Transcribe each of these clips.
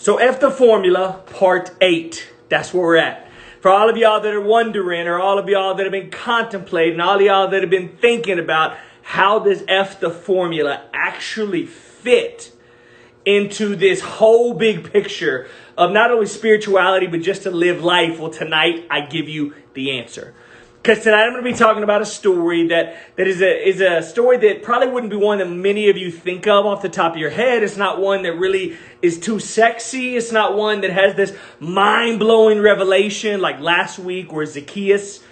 So F the formula, part 8. That's where we're at. For all of y'all that are wondering, or all of y'all that have been contemplating, all of y'all that have been thinking about how does F the formula actually fit into this whole big picture of not only spirituality, but just to live life. Well, tonight I give you the answer. Because tonight I'm going to be talking about a story that is a story that probably wouldn't be one that many of you think of off the top of your head. It's not one that really is too sexy. It's not one that has this mind-blowing revelation like last week where Zacchaeus,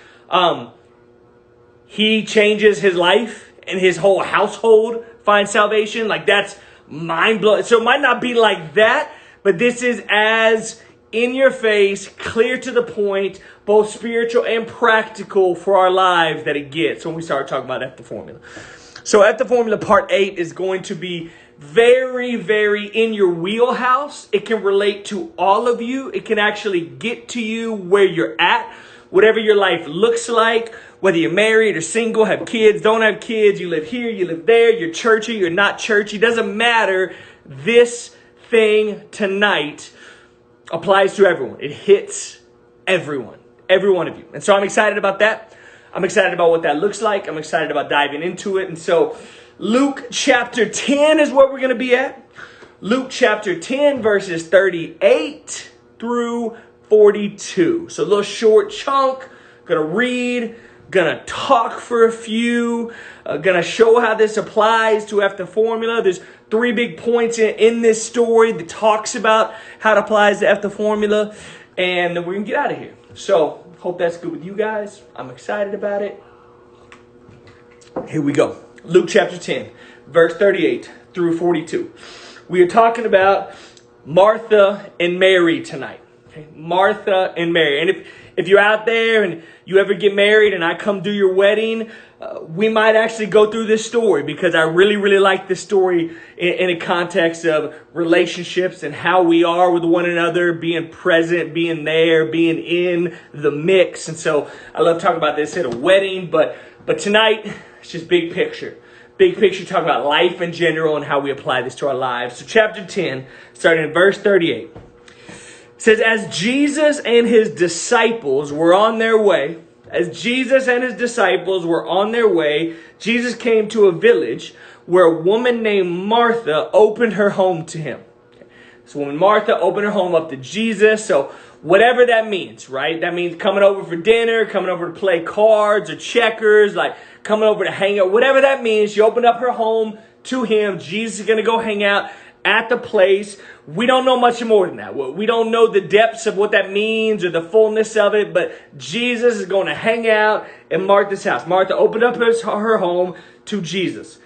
he changes his life and his whole household finds salvation. Like that's mind-blowing. So it might not be like that, but this is as in your face, clear to the point, both spiritual and practical for our lives that it gets when we start talking about F the formula. So F the formula part 8 is going to be very, very in your wheelhouse. It can relate to all of you. It can actually get to you where you're at, whatever your life looks like, whether you're married or single, have kids, don't have kids, you live here, you live there, you're churchy, you're not churchy. Doesn't matter. This thing tonight applies to everyone. It hits everyone, every one of you. And so I'm excited about that. I'm excited about what that looks like. I'm excited about diving into it. And so Luke chapter 10 is where we're going to be at. Luke chapter 10 verses 38 through 42. So a little short chunk. Going to read, going to talk for a few, going to show how this applies to F the formula. There's 3 big points in this story that talks about how it applies to F the formula. And we're going to get out of here. So, hope that's good with you guys. I'm excited about it. Here we go. Luke chapter 10, verse 38 through 42. We are talking about Martha and Mary tonight. Okay? Martha and Mary. And if you're out there and you ever get married and I come do your wedding, we might actually go through this story because I really, really like this story in a context of relationships and how we are with one another, being present, being there, being in the mix. And so I love talking about this at a wedding, but tonight it's just big picture. Big picture, talking about life in general and how we apply this to our lives. So chapter 10, starting in verse 38. Says, as Jesus and his disciples were on their way, Jesus came to a village where a woman named Martha opened her home to him. So when Martha opened her home up to Jesus, so whatever that means, right? That means coming over for dinner, coming over to play cards or checkers, like coming over to hang out, whatever that means. She opened up her home to him. Jesus is going to go hang out at the place. We don't know much more than that. We don't know the depths of what that means or the fullness of it, but Jesus is going to hang out in Martha's house. Martha opened up her home to Jesus.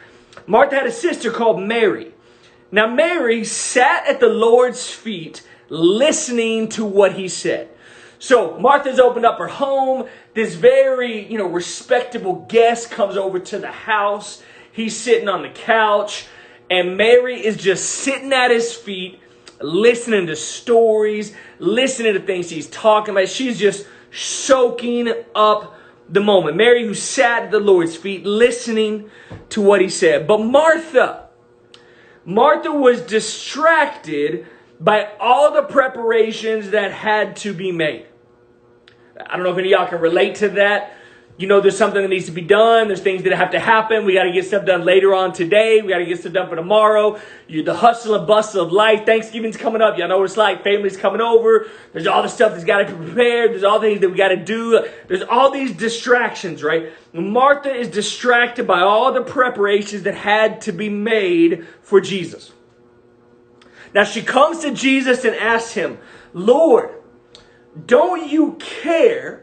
Martha had a sister called Mary. Now Mary sat at the Lord's feet listening to what he said. So Martha's opened up her home. This very, respectable guest comes over to the house. He's sitting on the couch. And Mary is just sitting at his feet, listening to stories, listening to things he's talking about. She's just soaking up the moment. Mary, who sat at the Lord's feet, listening to what he said. But Martha was distracted by all the preparations that had to be made. I don't know if any of y'all can relate to that. There's something that needs to be done. There's things that have to happen. We got to get stuff done later on today. We got to get stuff done for tomorrow. The hustle and bustle of life. Thanksgiving's coming up. Y'all know what it's like. Family's coming over. There's all the stuff that's got to be prepared. There's all the things that we got to do. There's all these distractions, right? Martha is distracted by all the preparations that had to be made for Jesus. Now she comes to Jesus and asks him, Lord, don't you care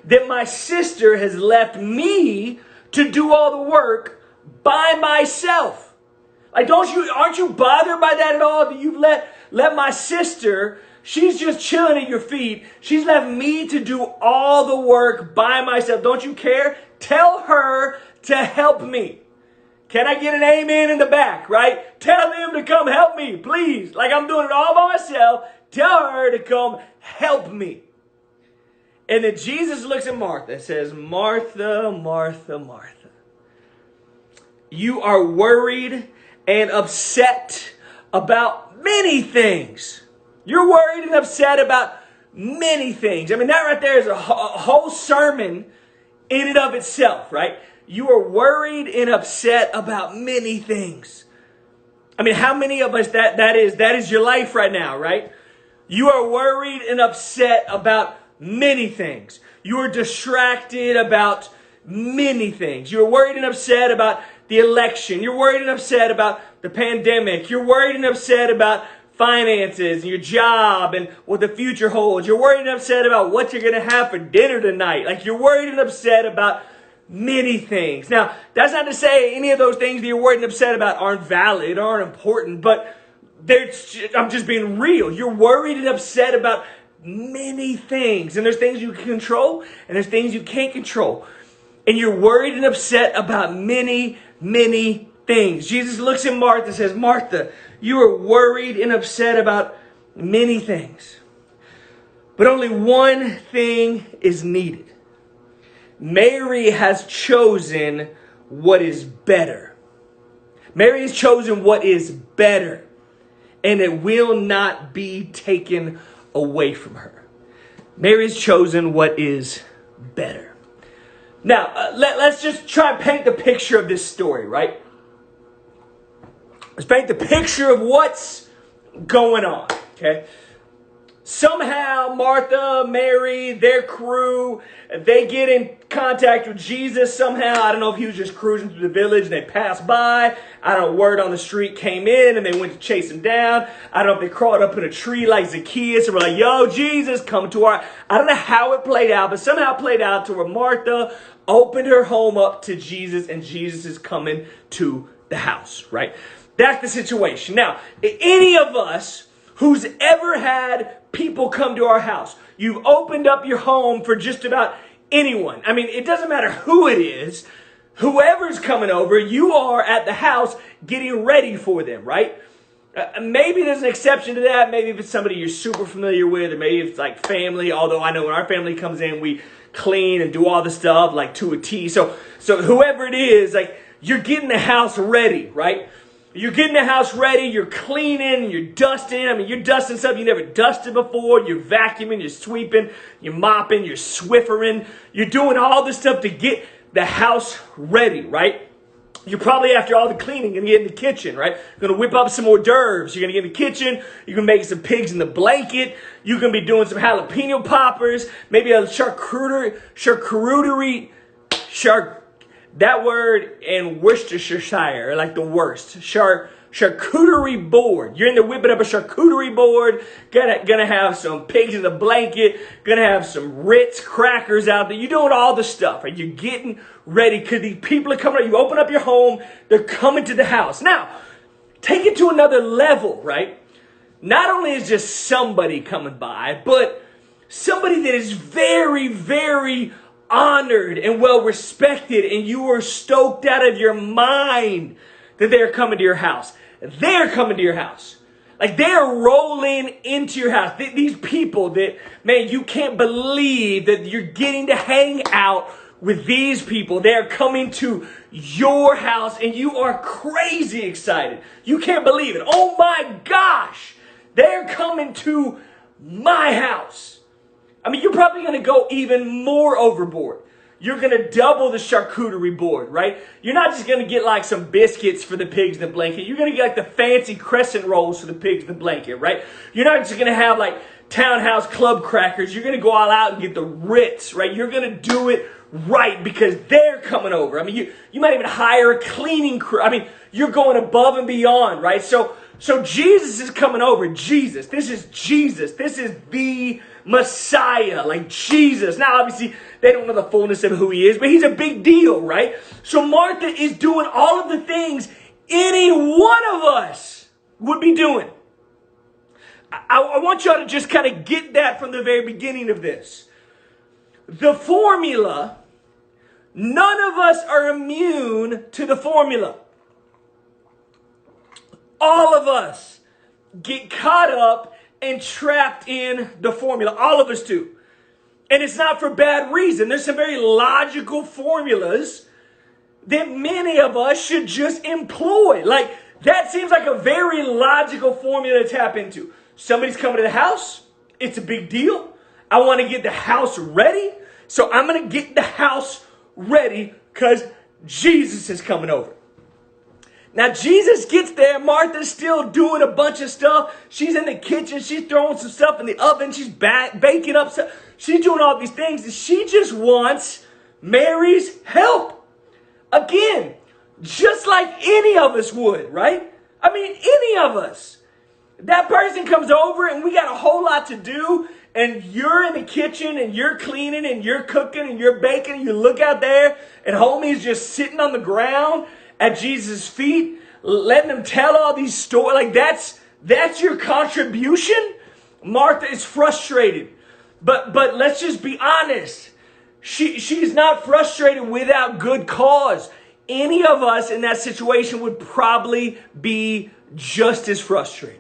that my sister has left me to do all the work by myself? Like, aren't you bothered by that at all? That you've let my sister, she's just chilling at your feet. She's left me to do all the work by myself. Don't you care? Tell her to help me. Can I get an amen in the back, right? Tell them to come help me, please. Like I'm doing it all by myself. Tell her to come help me. And then Jesus looks at Martha and says, Martha, Martha, Martha, you are worried and upset about many things. You're worried and upset about many things. I mean, that right there is a whole sermon in and of itself, right? You are worried and upset about many things. I mean, how many of us that is your life right now, right? You are worried and upset about many things. You are distracted about many things. You're worried and upset about the election. You're worried and upset about the pandemic. You're worried and upset about finances and your job and what the future holds. You're worried and upset about what you're going to have for dinner tonight. Like, you're worried and upset about many things. Now, that's not to say any of those things that you're worried and upset about aren't valid, aren't important, but I'm just being real. You're worried and upset about many things. And there's things you can control and there's things you can't control. And you're worried and upset about many, many things. Jesus looks at Martha and says, Martha, you are worried and upset about many things. But only one thing is needed. Mary has chosen what is better. Mary has chosen what is better. And it will not be taken away from her. Mary has chosen what is better. Now, let's just try and paint the picture of this story, right? Let's paint the picture of what's going on, okay? Somehow, Martha, Mary, their crew, they get in contact with Jesus somehow. I don't know if he was just cruising through the village and they passed by. I don't know, word on the street came in and they went to chase him down. I don't know if they crawled up in a tree like Zacchaeus and were like, yo, Jesus, come to our... I don't know how it played out, but somehow it played out to where Martha opened her home up to Jesus and Jesus is coming to the house, right? That's the situation. Now, any of us who's ever had people come to our house, you've opened up your home for just about anyone. I mean, it doesn't matter who it is. Whoever's coming over, you are at the house getting ready for them, right? Maybe there's an exception to that. Maybe if it's somebody you're super familiar with, or maybe if it's like family. Although I know when our family comes in, we clean and do all the stuff like to a T. So whoever it is, like, you're getting the house ready, right? You're getting the house ready, you're cleaning, you're dusting. I mean, you're dusting stuff you never dusted before. You're vacuuming, you're sweeping, you're mopping, you're Swiffering. You're doing all this stuff to get the house ready, right? You're probably, after all the cleaning, going to get in the kitchen, right? You're going to whip up some hors d'oeuvres. You're going to get in the kitchen. You're going to make some pigs in the blanket. You're going to be doing some jalapeno poppers. Maybe a charcuterie, that word in Worcestershire are like the worst. Charcuterie board. You're in there whipping up a charcuterie board. Gonna have some pigs in the blanket. Gonna have some Ritz crackers out there. You're doing all the stuff, right? You're getting ready because these people are coming. You open up your home. They're coming to the house. Now, take it to another level, right? Not only is just somebody coming by, but somebody that is very, very honored and well respected, and you are stoked out of your mind that they're coming to your house. They're coming to your house. Like, they're rolling into your house. These people that, man, you can't believe that you're getting to hang out with these people. They're coming to your house and you are crazy excited. You can't believe it. Oh my gosh, they're coming to my house. I mean, you're probably going to go even more overboard. You're going to double the charcuterie board, right? You're not just going to get like some biscuits for the pigs in the blanket. You're going to get like the fancy crescent rolls for the pigs in the blanket, right? You're not just going to have like Townhouse Club crackers. You're going to go all out and get the Ritz, right? You're going to do it right because they're coming over. I mean, you might even hire a cleaning crew. I mean, you're going above and beyond, right? So Jesus is coming over. Jesus. This is Jesus. This is the Messiah, like Jesus. Now, obviously, they don't know the fullness of who he is, but he's a big deal, right? So Martha is doing all of the things any one of us would be doing. I want y'all to just kind of get that from the very beginning of this. The formula, none of us are immune to the formula. All of us get caught up and trapped in the formula. All of us do. And it's not for bad reason. There's some very logical formulas that many of us should just employ. Like, that seems like a very logical formula to tap into. Somebody's coming to the house. It's a big deal. I want to get the house ready. So I'm going to get the house ready because Jesus is coming over. Now, Jesus gets there. Martha's still doing a bunch of stuff. She's in the kitchen. She's throwing some stuff in the oven. She's baking up stuff. She's doing all these things. And she just wants Mary's help. Again, just like any of us would, right? I mean, any of us. That person comes over and we got a whole lot to do. And you're in the kitchen and you're cleaning and you're cooking and you're baking. And you look out there and homie's just sitting on the ground at Jesus' feet, letting him tell all these stories. Like that's your contribution. Martha is frustrated. But let's just be honest. She's not frustrated without good cause. Any of us in that situation would probably be just as frustrated.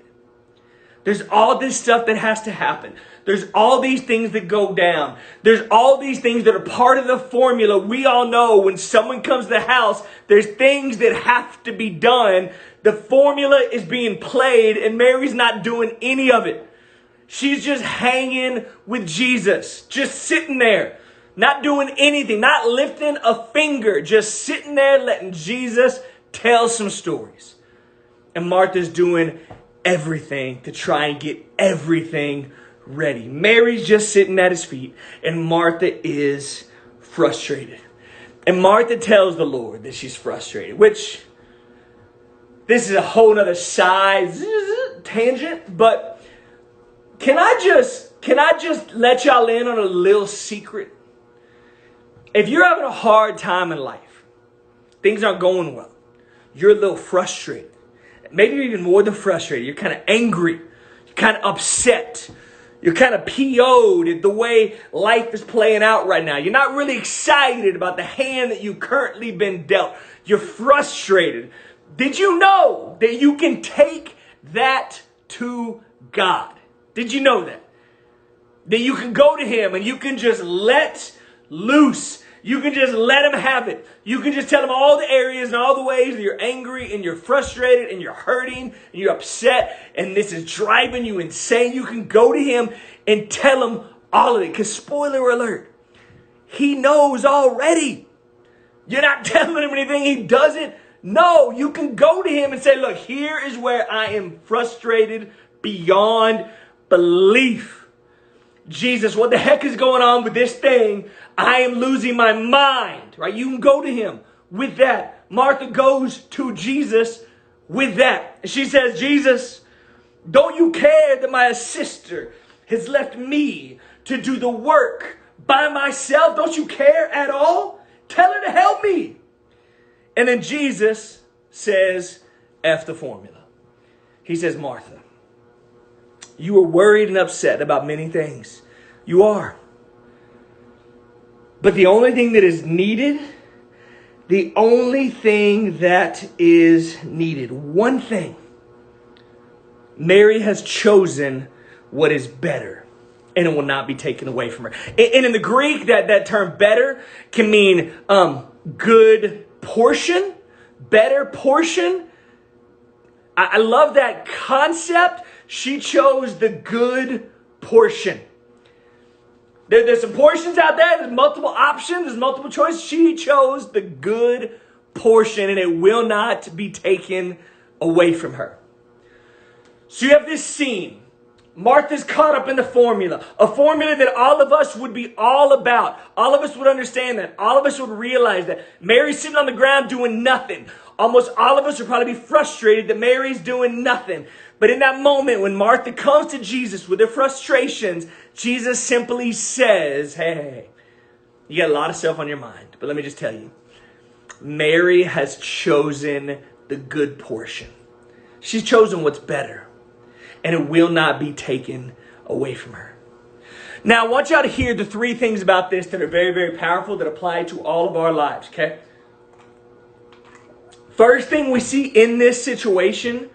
There's all this stuff that has to happen. There's all these things that go down. There's all these things that are part of the formula. We all know when someone comes to the house, there's things that have to be done. The formula is being played and Mary's not doing any of it. She's just hanging with Jesus, just sitting there, not doing anything, not lifting a finger, just sitting there letting Jesus tell some stories. And Martha's doing everything to try and get everything ready. Mary's just sitting at his feet and Martha is frustrated. And Martha tells the Lord that she's frustrated, which this is a whole nother side tangent, but can I just let y'all in on a little secret? If you're having a hard time in life, things aren't going well, you're a little frustrated, maybe you're even more than frustrated, you're kind of angry, you're kind of upset, you're kind of PO'd at the way life is playing out right now. You're not really excited about the hand that you've currently been dealt. You're frustrated. Did you know that you can take that to God? Did you know that? That you can go to him and you can just let loose. You can just let him have it. You can just tell him all the areas and all the ways that you're angry and you're frustrated and you're hurting and you're upset and this is driving you insane. You can go to him and tell him all of it. Because spoiler alert, he knows already. You're not telling him anything he doesn't know. You can go to him and say, look, here is where I am frustrated beyond belief. Jesus, what the heck is going on with this thing? I am losing my mind, right? You can go to him with that. Martha goes to Jesus with that. And she says, Jesus, don't you care that my sister has left me to do the work by myself? Don't you care at all? Tell her to help me. And then Jesus says, F the formula. He says, Martha, you are worried and upset about many things. You are. But the only thing that is needed, one thing, Mary has chosen what is better, and it will not be taken away from her. And in the Greek, that term better can mean good portion, better portion. I love that concept. She chose the good portion. There's some portions out there. There's multiple options. There's multiple choices. She chose the good portion and it will not be taken away from her. So you have this scene. Martha's caught up in the formula. A formula that all of us would be all about. All of us would understand that. All of us would realize that. Mary's sitting on the ground doing nothing. Almost all of us would probably be frustrated that Mary's doing nothing. But in that moment when Martha comes to Jesus with her frustrations, Jesus simply says, hey, you got a lot of stuff on your mind. But let me just tell you, Mary has chosen the good portion. She's chosen what's better. And it will not be taken away from her. Now, I want y'all to hear the three things about this that are very, very powerful that apply to all of our lives, okay? First thing we see in this situation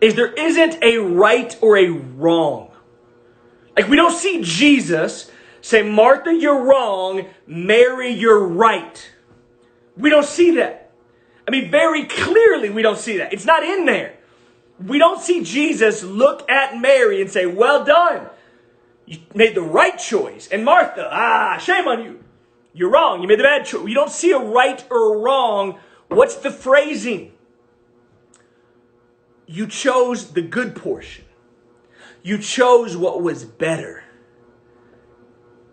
is there isn't a right or a wrong. Like, we don't see Jesus say, Martha, you're wrong. Mary, you're right. We don't see that. I mean, very clearly we don't see that. It's not in there. We don't see Jesus look at Mary and say, well done. You made the right choice. And Martha, shame on you. You're wrong. You made the bad choice. You don't see a right or a wrong. What's the phrasing? You chose the good portion. You chose what was better.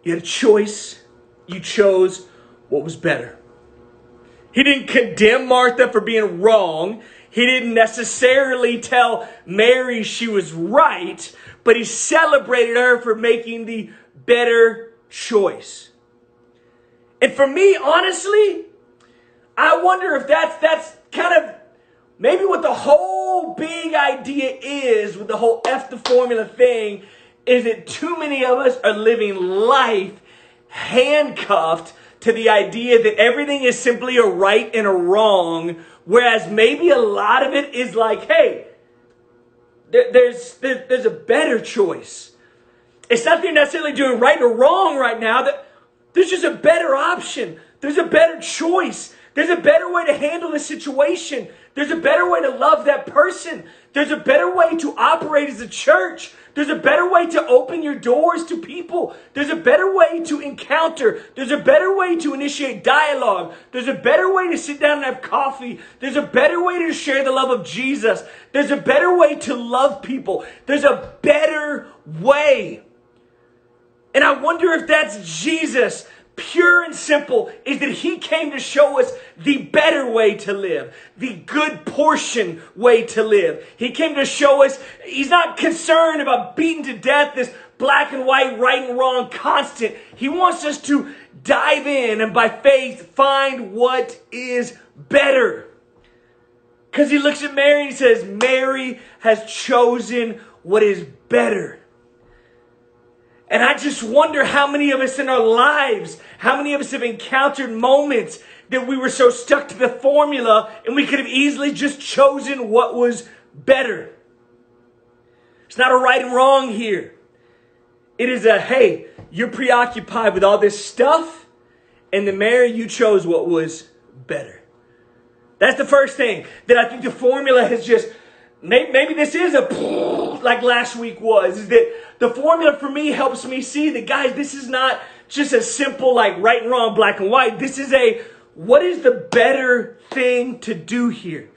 You had a choice. You chose what was better. He didn't condemn Martha for being wrong. He didn't necessarily tell Mary she was right, but he celebrated her for making the better choice. And for me, honestly, I wonder if that's kind of maybe what the whole big idea is with the whole F the formula thing, is that too many of us are living life handcuffed to the idea that everything is simply a right and a wrong, whereas maybe a lot of it is like, hey, there's a better choice. It's not that you're necessarily doing right or wrong right now. There's just a better option. There's a better choice. There's a better way to handle the situation. There's a better way to love that person. There's a better way to operate as a church. There's a better way to open your doors to people. There's a better way to encounter. There's a better way to initiate dialogue. There's a better way to sit down and have coffee. There's a better way to share the love of Jesus. There's a better way to love people. There's a better way. And I wonder if that's Jesus. Pure and simple, is that he came to show us the better way to live, the good portion way to live. He came to show us he's not concerned about beating to death this black and white, right and wrong constant. He wants us to dive in and by faith find what is better. Because he looks at Mary and he says, Mary has chosen what is better. And I just wonder how many of us in our lives, how many of us have encountered moments that we were so stuck to the formula and we could have easily just chosen what was better. It's not a right and wrong here. It is a, hey, you're preoccupied with all this stuff, and then Mary, you chose what was better. That's the first thing that I think the formula has just, maybe this is a like last week was, is that the formula for me helps me see that, guys, this is not just a simple like right and wrong, black and white. This is a, what is the better thing to do here?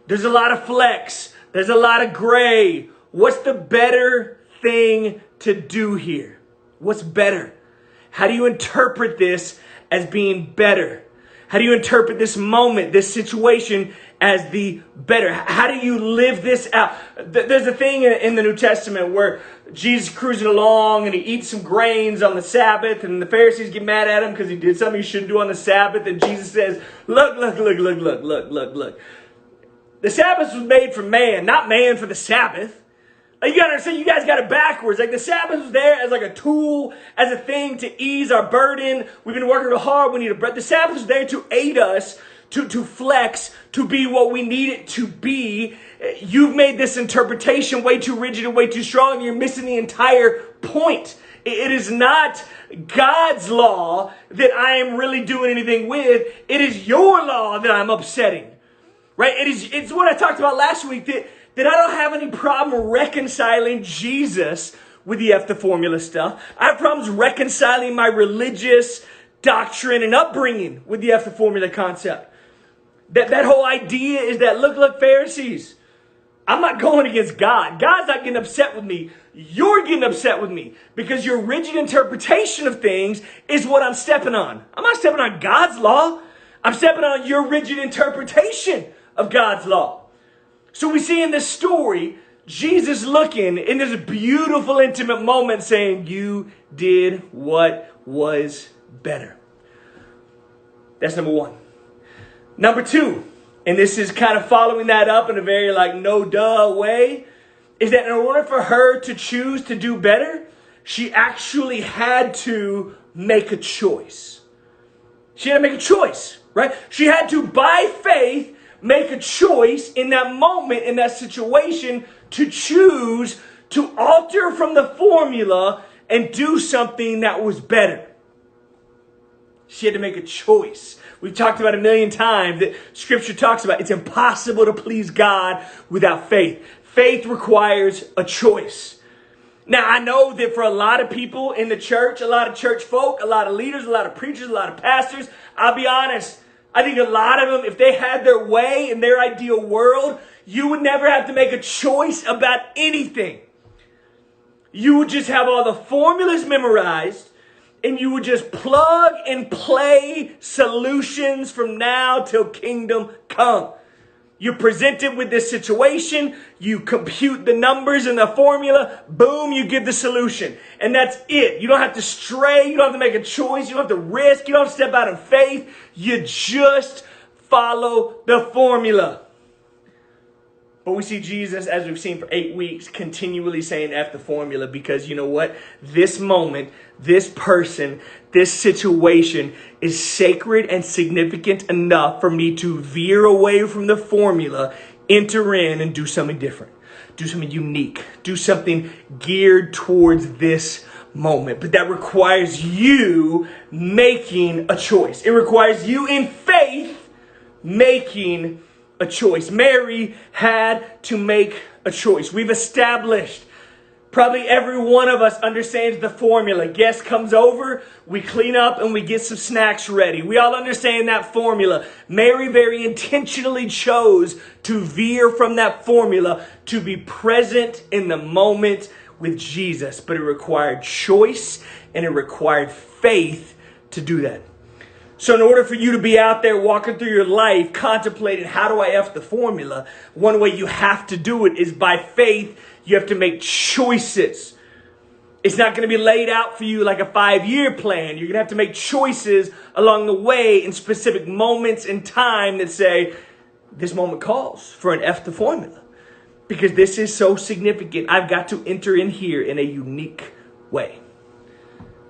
There's a lot of flex. There's a lot of gray. What's the better thing to do here? What's better? How do you interpret this as being better? How do you interpret this moment, this situation as the better? How do you live this out? There's a thing in the New Testament where Jesus is cruising along and he eats some grains on the Sabbath, and the Pharisees get mad at him because he did something he shouldn't do on the Sabbath. And Jesus says, look. The Sabbath was made for man, not man for the Sabbath. Like, you gotta understand, you guys got it backwards. Like, the Sabbath was there as like a tool, as a thing to ease our burden. We've been working real hard. We need a break. The Sabbath was there to aid us, to flex, to be what we need it to be. You've made this interpretation way too rigid and way too strong, and you're missing the entire point. It is not God's law that I am really doing anything with. It is your law that I'm upsetting. Right? It's what I talked about last week, that I don't have any problem reconciling Jesus with the F the formula stuff. I have problems reconciling my religious doctrine and upbringing with the F the formula concept. That whole idea is that, look, Pharisees, I'm not going against God. God's not getting upset with me. You're getting upset with me because your rigid interpretation of things is what I'm stepping on. I'm not stepping on God's law. I'm stepping on your rigid interpretation of God's law. So we see in this story, Jesus looking in this beautiful, intimate moment saying, you did what was better. That's number one. Number two, and this is kind of following that up in a very like no duh way, is that in order for her to choose to do better, she actually had to make a choice. She had to make a choice, right? She had to, by faith, make a choice in that moment, in that situation, to choose to alter from the formula and do something that was better. She had to make a choice. We've talked about a million times that Scripture talks about it's impossible to please God without faith. Faith requires a choice. Now, I know that for a lot of people in the church, a lot of church folk, a lot of leaders, a lot of preachers, a lot of pastors, I'll be honest, I think a lot of them, if they had their way in their ideal world, you would never have to make a choice about anything. You would just have all the formulas memorized, and you would just plug and play solutions from now till kingdom come. You're presented with this situation, you compute the numbers and the formula, boom, you give the solution. And that's it. You don't have to stray, you don't have to make a choice, you don't have to risk, you don't have to step out in faith. You just follow the formula. But we see Jesus, as we've seen for 8 weeks, continually saying F the formula because you know what? This moment, this person, this situation is sacred and significant enough for me to veer away from the formula, enter in and do something different. Do something unique. Do something geared towards this moment. But that requires you making a choice. It requires you in faith making a choice. Mary had to make a choice. We've established, probably every one of us understands the formula. Guest comes over, we clean up and we get some snacks ready. We all understand that formula. Mary very intentionally chose to veer from that formula to be present in the moment with Jesus. But it required choice and it required faith to do that. So in order for you to be out there walking through your life, contemplating how do I F the formula, one way you have to do it is by faith. You have to make choices. It's not going to be laid out for you like a 5-year plan. You're going to have to make choices along the way in specific moments in time that say, this moment calls for an F the formula. Because this is so significant. I've got to enter in here in a unique way.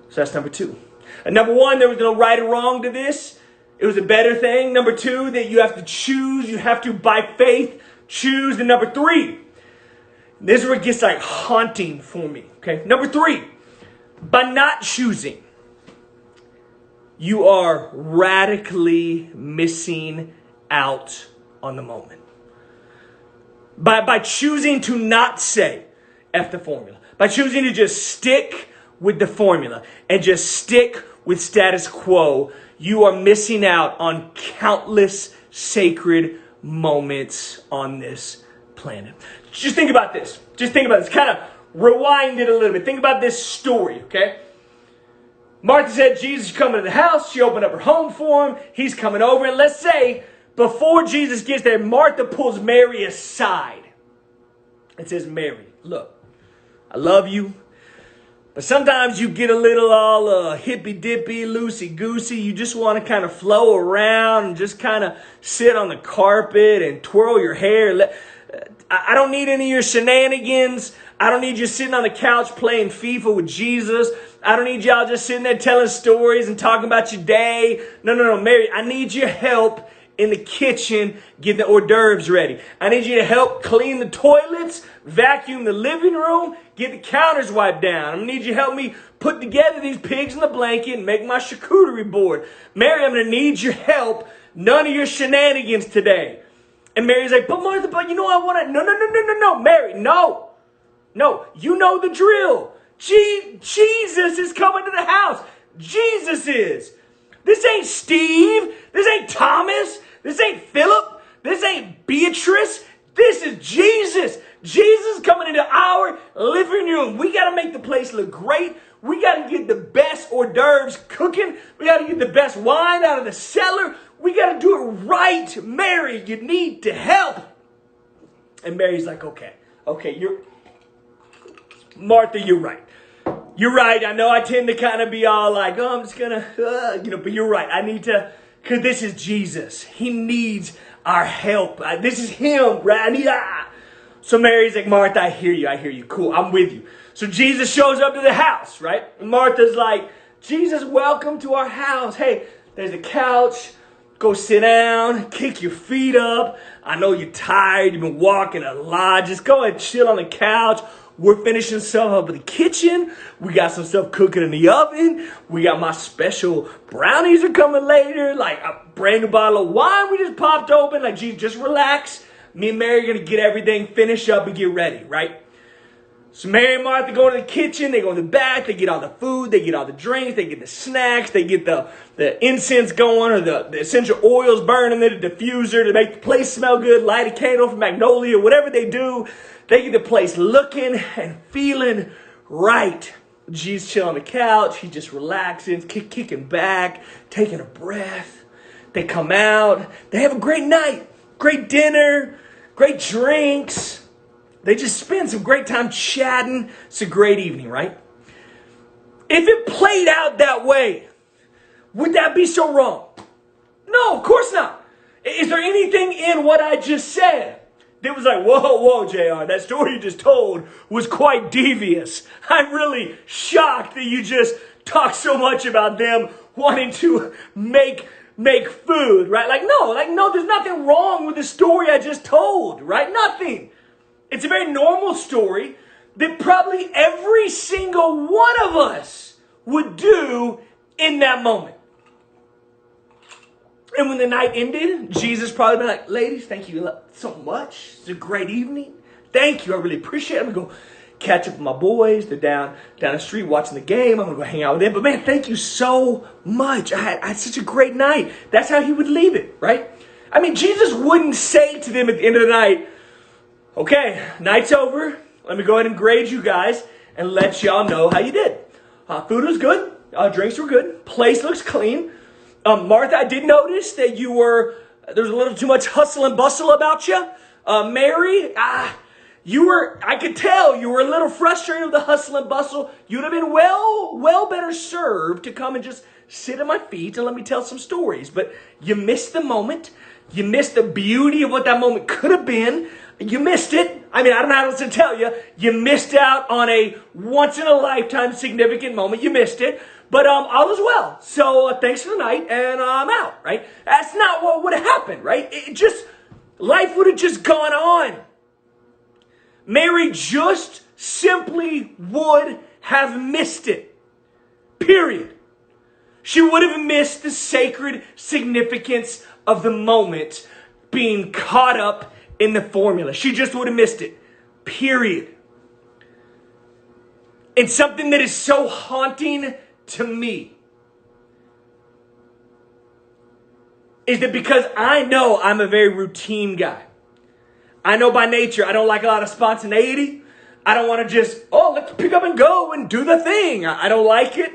So that's number 2. And number 1, there was no right or wrong to this. It was a better thing. Number 2, that you have to choose. You have to, by faith, choose. And number 3, this is where it gets like haunting for me. Okay. Number 3, by not choosing, you are radically missing out on the moment. By choosing to not say F the formula. By choosing to just stick with the formula and just stick with status quo, you are missing out on countless sacred moments on this planet. Just think about this. Kind of rewind it a little bit. Think about this story, okay? Martha said, Jesus is coming to the house. She opened up her home for him. He's coming over. And let's say, before Jesus gets there, Martha pulls Mary aside. It says, Mary, look, I love you. But sometimes you get a little all hippy-dippy, loosey-goosey. You just want to kind of flow around and just kind of sit on the carpet and twirl your hair. I don't need any of your shenanigans. I don't need you sitting on the couch playing FIFA with Jesus. I don't need y'all just sitting there telling stories and talking about your day. No, Mary, I need your help in the kitchen getting the hors d'oeuvres ready. I need you to help clean the toilets, vacuum the living room, get the counters wiped down. I need you to help me put together these pigs in the blanket and make my charcuterie board. Mary, I'm going to need your help. None of your shenanigans today. And Mary's like, but Martha, you know I want to... No, Mary, no. No, you know the drill. Jesus is coming to the house. Jesus is. This ain't Steve. This ain't Thomas. This ain't Philip. This ain't Beatrice. This is Jesus. Jesus coming into our living room. We got to make the place look great. We got to get the best hors d'oeuvres cooking. We got to get the best wine out of the cellar. We got to do it right. Mary, you need to help. And Mary's like, okay, Martha, you're right. You're right. I know I tend to kind of be all like, oh, I'm just going to, but you're right. I need to, because this is Jesus. He needs our help. This is him, right? So Mary's like, Martha, I hear you. Cool, I'm with you. So Jesus shows up to the house, right? And Martha's like, Jesus, welcome to our house. Hey, there's a couch. Go sit down, kick your feet up. I know you're tired. You've been walking a lot. Just go and chill on the couch. We're finishing stuff up in the kitchen. We got some stuff cooking in the oven. We got my special brownies are coming later. Like a brand new bottle of wine we just popped open. Like, geez, just relax. Me and Mary are going to get everything finished up and get ready, right? So Mary and Martha go to the kitchen, they go in the back, they get all the food, they get all the drinks, they get the snacks, they get the incense going or the essential oils burning in the diffuser to make the place smell good, light a candle from Magnolia, whatever they do, they get the place looking and feeling right. G's chilling on the couch, he just relaxing, kicking back, taking a breath. They come out, they have a great night, great dinner, great drinks. They just spend some great time chatting. It's a great evening, right? If it played out that way, would that be so wrong? No, of course not. Is there anything in what I just said that was like, whoa, JR, that story you just told was quite devious. I'm really shocked that you just talked so much about them wanting to make food, right? Like, no, there's nothing wrong with the story I just told, right? Nothing. It's a very normal story that probably every single one of us would do in that moment. And when the night ended, Jesus probably been like, ladies, thank you so much. It's a great evening. Thank you. I really appreciate it. I'm going to go catch up with my boys. They're down the street watching the game. I'm going to go hang out with them. But man, thank you so much. I had such a great night. That's how he would leave it, right? I mean, Jesus wouldn't say to them at the end of the night, okay, night's over. Let me go ahead and grade you guys and let y'all know how you did. Food was good. Drinks were good. Place looks clean. Martha, I did notice that there was a little too much hustle and bustle about you. Mary, I could tell you were a little frustrated with the hustle and bustle. You'd have been well better served to come and just sit at my feet and let me tell some stories. But you missed the moment. You missed the beauty of what that moment could have been. You missed it. I mean, I don't know how else to tell you. You missed out on a once-in-a-lifetime significant moment. You missed it. But all is well. So thanks for the night, and I'm out, right? That's not what would have happened, right? Life would have just gone on. Mary just simply would have missed it. Period. She would have missed the sacred significance of the moment being caught up in the formula. She just would have missed it. Period. And something that is so haunting to me is that because I know I'm a very routine guy. I know by nature I don't like a lot of spontaneity. I don't want to just, let's pick up and go and do the thing. I don't like it.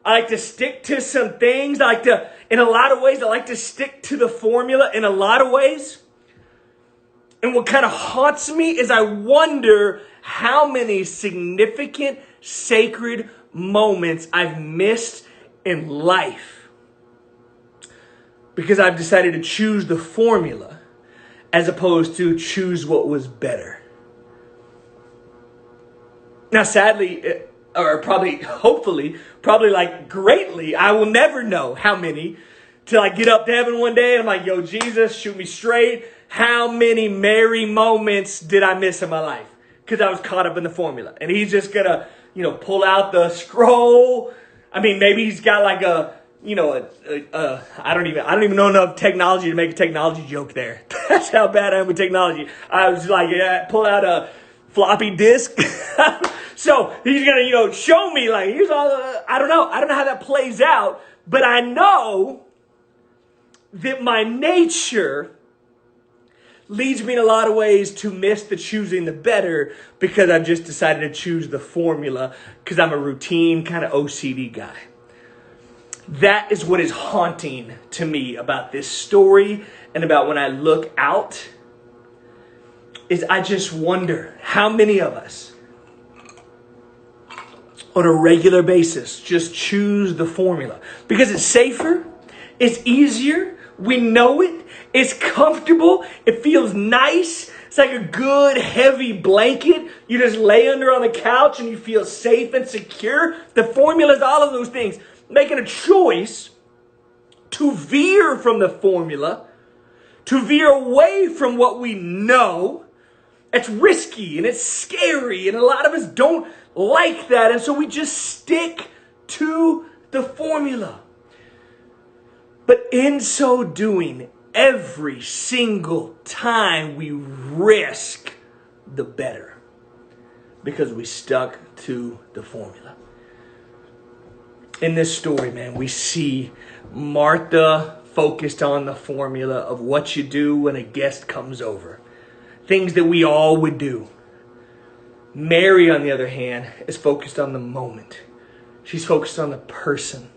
I like to stick to some things. In a lot of ways, I like to stick to the formula in a lot of ways. And what kind of haunts me is I wonder how many significant, sacred moments I've missed in life because I've decided to choose the formula as opposed to choose what was better. Now, sadly, or probably, hopefully, like greatly, I will never know how many till I get up to heaven one day and I'm like, yo, Jesus, shoot me straight. How many Mary moments did I miss in my life? Because I was caught up in the formula. And he's just going to, pull out the scroll. I mean, maybe he's got like I don't even know enough technology to make a technology joke there. That's how bad I am with technology. I was like, pull out a floppy disk. So he's going to, show me like, here's all I don't know how that plays out, but I know that my nature leads me in a lot of ways to miss the choosing the better because I've just decided to choose the formula because I'm a routine kind of OCD guy. That is what is haunting to me about this story and about when I look out is I just wonder how many of us on a regular basis just choose the formula because it's safer, it's easier, we know it, it's comfortable, it feels nice, it's like a good heavy blanket you just lay under on the couch and you feel safe and secure. The formula is all of those things. Making a choice to veer from the formula, to veer away from what we know, It's risky and it's scary, and a lot of us don't like that, and so we just stick to the formula. But in so doing, every single time we risk the better because we stuck to the formula. In this story, man, we see Martha focused on the formula of what you do when a guest comes over. Things that we all would do. Mary, on the other hand, is focused on the moment. She's focused on the person.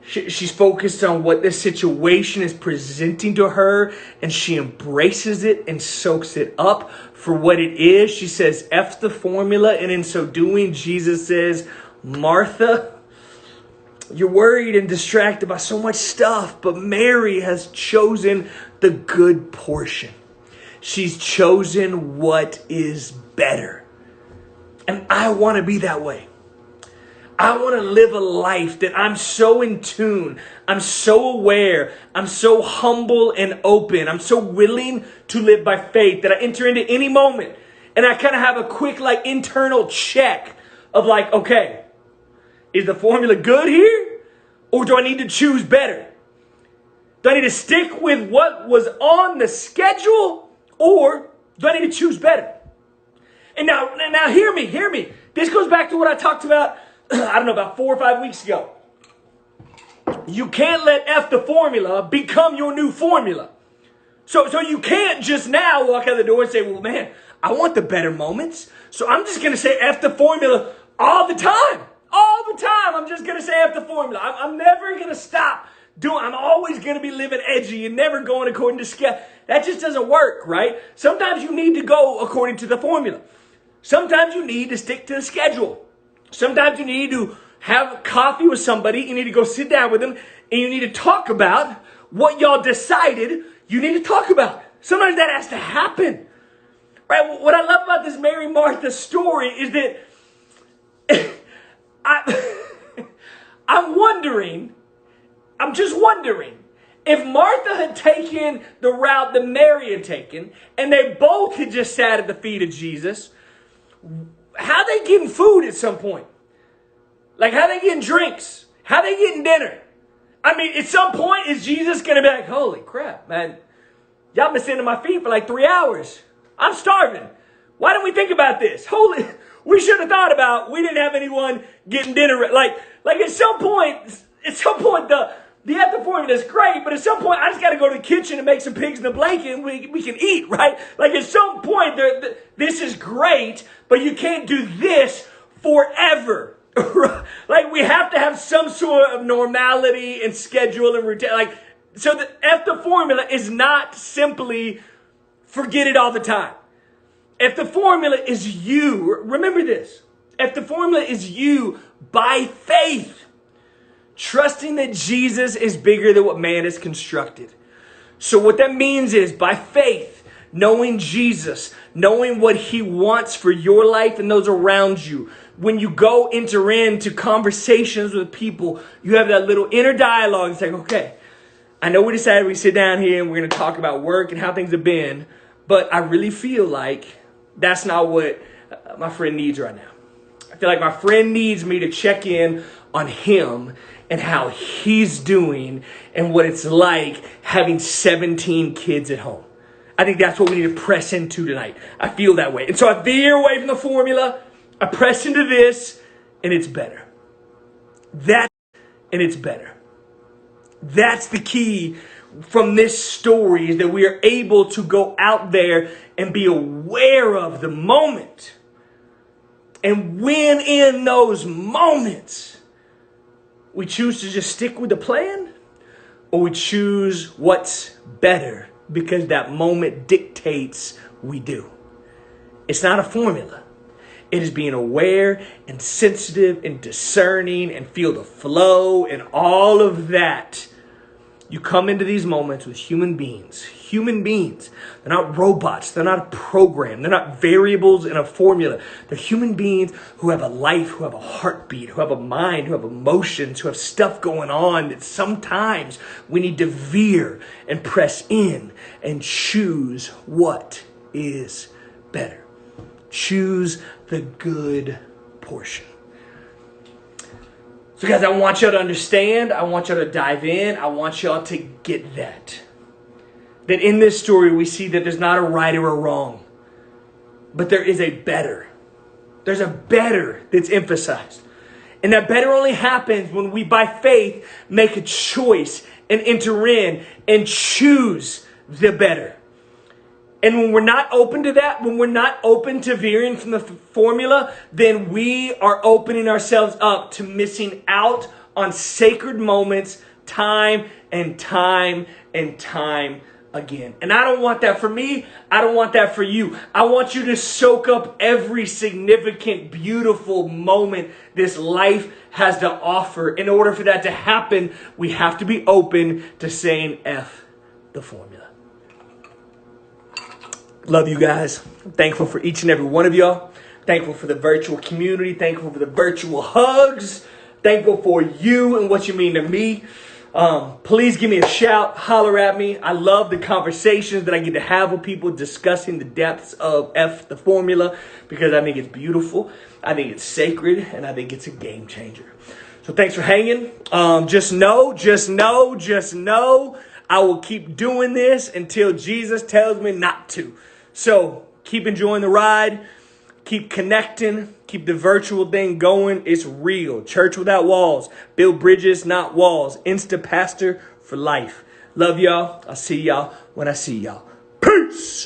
She's focused on what this situation is presenting to her, and she embraces it and soaks it up for what it is. She says, F the formula, and in so doing, Jesus says, Martha, you're worried and distracted by so much stuff, but Mary has chosen the good portion. She's chosen what is better. And I want to be that way. I want to live a life that I'm so in tune, I'm so aware, I'm so humble and open, I'm so willing to live by faith that I enter into any moment and I kind of have a quick internal check of okay, is the formula good here, or do I need to choose better? Do I need to stick with what was on the schedule, or do I need to choose better? And now hear me. This goes back to what I talked about, I don't know, about 4 or 5 weeks ago. You can't let F the formula become your new formula. So you can't just now walk out the door and say, well, man, I want the better moments. So I'm just going to say F the formula all the time. All the time. I'm just going to say F the formula. I'm never going to stop doing. I'm always going to be living edgy and never going according to schedule. That just doesn't work, right? Sometimes you need to go according to the formula. Sometimes you need to stick to the schedule. Sometimes you need to have coffee with somebody. You need to go sit down with them and you need to talk about what y'all decided you need to talk about. Sometimes that has to happen. Right? What I love about this Mary Martha story is that I'm just wondering if Martha had taken the route that Mary had taken and they both had just sat at the feet of Jesus, how they getting food at some point? How they getting drinks? How they getting dinner? I mean, at some point, is Jesus going to be like, holy crap, man. Y'all been sitting at my feet for 3 hours. I'm starving. Why didn't we think about this? We should have thought about, we didn't have anyone getting dinner. At some point, the F formula is great, but at some point, I just got to go to the kitchen and make some pigs in a blanket and we can eat, right? At some point, this is great, but you can't do this forever. We have to have some sort of normality and schedule and routine. So the F the formula is not simply forget it all the time. If the formula is you, remember this. If the formula is you by faith, trusting that Jesus is bigger than what man has constructed. So what that means is by faith, knowing Jesus, knowing what he wants for your life and those around you. When you go enter into conversations with people, you have that little inner dialogue. It's okay, I know we decided we sit down here and we're going to talk about work and how things have been, but I really feel like that's not what my friend needs right now. I feel like my friend needs me to check in on him and how he's doing and what it's like having 17 kids at home. I think that's what we need to press into tonight. I feel that way. And so I veer away from the formula. I press into this, and it's better. It's better. That's the key from this story, is that we are able to go out there and be aware of the moment. And when in those moments, we choose to just stick with the plan, or we choose what's better because that moment dictates we do. It's not a formula. It is being aware and sensitive and discerning and feel the flow and all of that. You come into these moments with human beings. Human beings. They're not robots. They're not a program. They're not variables in a formula. They're human beings who have a life, who have a heartbeat, who have a mind, who have emotions, who have stuff going on that sometimes we need to veer and press in and choose what is better. Choose the good portion. So guys, I want y'all to understand. I want y'all to dive in. I want y'all to get that. That in this story, we see that there's not a right or a wrong, but there is a better. There's a better that's emphasized. And that better only happens when we, by faith, make a choice and enter in and choose the better. And when we're not open to that, when we're not open to veering from the formula, then we are opening ourselves up to missing out on sacred moments time and time and time again. And I don't want that for me. I don't want that for you. I want you to soak up every significant, beautiful moment this life has to offer. In order for that to happen, we have to be open to saying F the formula. Love you guys. I'm thankful for each and every one of y'all. Thankful for the virtual community. Thankful for the virtual hugs. Thankful for you and what you mean to me. Please give me a shout. Holler at me. I love the conversations that I get to have with people discussing the depths of F the formula, because I think it's beautiful. I think it's sacred, and I think it's a game changer. So thanks for hanging. Just know, I will keep doing this until Jesus tells me not to. So keep enjoying the ride. Keep connecting. Keep the virtual thing going. It's real. Church without walls. Build bridges, not walls. Insta pastor for life. Love y'all. I'll see y'all when I see y'all. Peace.